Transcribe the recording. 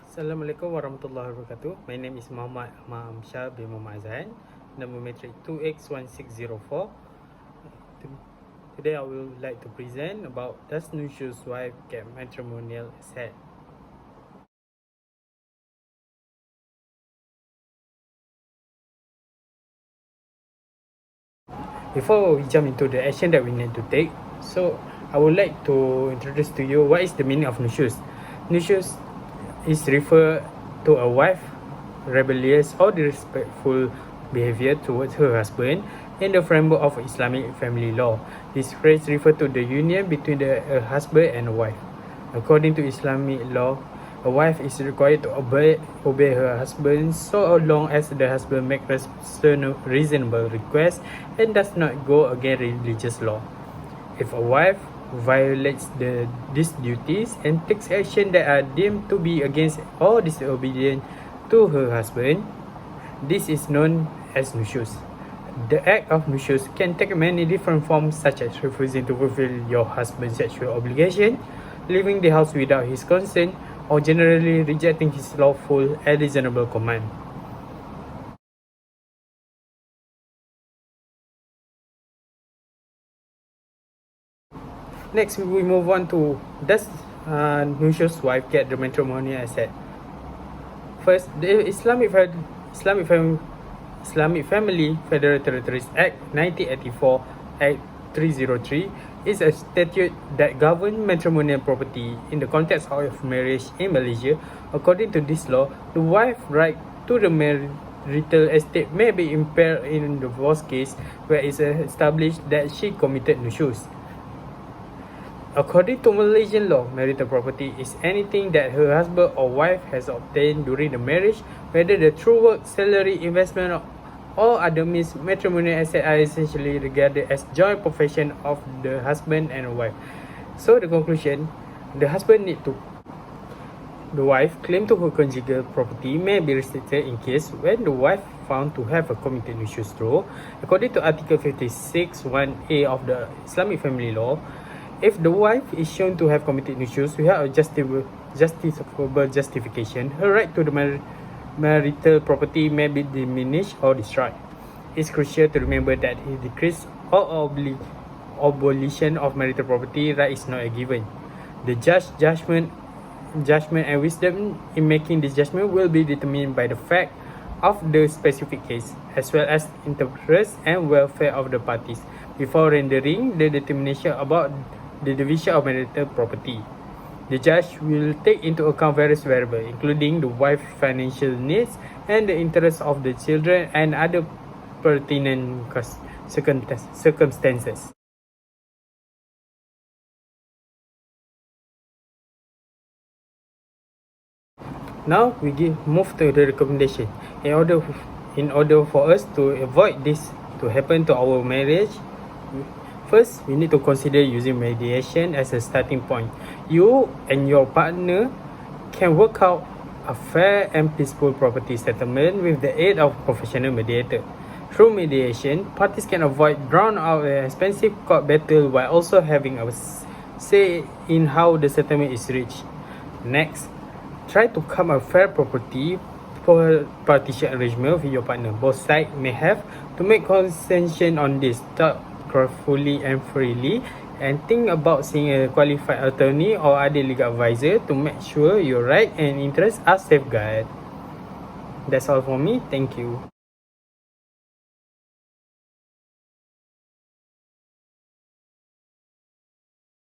Assalamualaikum warahmatullahi wabarakatuh. My name is Muhammad Amshah bin Muhammad Azhan, number matric 2X1604. Today I will like to present about does Nusyuz wife get matrimonial asset. Before we jump into the action that we need to take, so I would like to introduce to you what is the meaning of Nusyuz. Nusyuz is refer to a wife rebellious or disrespectful behavior towards her husband in the framework of Islamic family law. This phrase refers to the union between a husband and a wife. According to Islamic law, a wife is required to obey her husband so long as the husband makes reasonable requests and does not go against religious law. If a wife violates these duties and takes action that are deemed to be against or disobedient to her husband, this is known as nusyuz. The act of nusyuz can take many different forms, such as refusing to fulfill your husband's sexual obligation, leaving the house without his consent, or generally rejecting his lawful and reasonable command. Next, we move on to does Nusyuz's wife get the matrimonial asset? First, the Islamic Family Federal Territories Act 1984 Act 303 is a statute that governs matrimonial property in the context of marriage in Malaysia. According to this law, the wife's right to the marital estate may be impaired in the divorce case where it is established that she committed nusyuz. According to Malaysian law, marital property is anything that her husband or wife has obtained during the marriage, whether the through work, salary, investment, or other means. Matrimonial assets are essentially regarded as joint possession of the husband and wife. So the conclusion, the wife claim to her conjugal property may be restricted in case when the wife found to have committed nusyuz through. According to Article 56(1)(a) of the Islamic Family Law, if the wife is shown to have committed nusyuz without a justifiable justification, her right to the marital property may be diminished or destroyed. It's crucial to remember that the decrease or abolition of marital property right is not a given. The judgment and wisdom in making this judgment will be determined by the fact of the specific case, as well as interest and welfare of the parties, before rendering the determination about the division of marital property. The judge will take into account various variables, including the wife's financial needs and the interests of the children and other pertinent circumstances. Now we move to the recommendation. In order for us to avoid this to happen to our marriage, first, we need to consider using mediation as a starting point. You and your partner can work out a fair and peaceful property settlement with the aid of a professional mediator. Through mediation, parties can avoid drawn-out and expensive court battle while also having a say in how the settlement is reached. Next, try to come a fair property for partition arrangement with your partner. Both sides may have to make concession on this. Talk carefully and freely, and think about seeing a qualified attorney or other legal advisor to make sure your rights and interests are safeguarded. That's all for me. Thank you.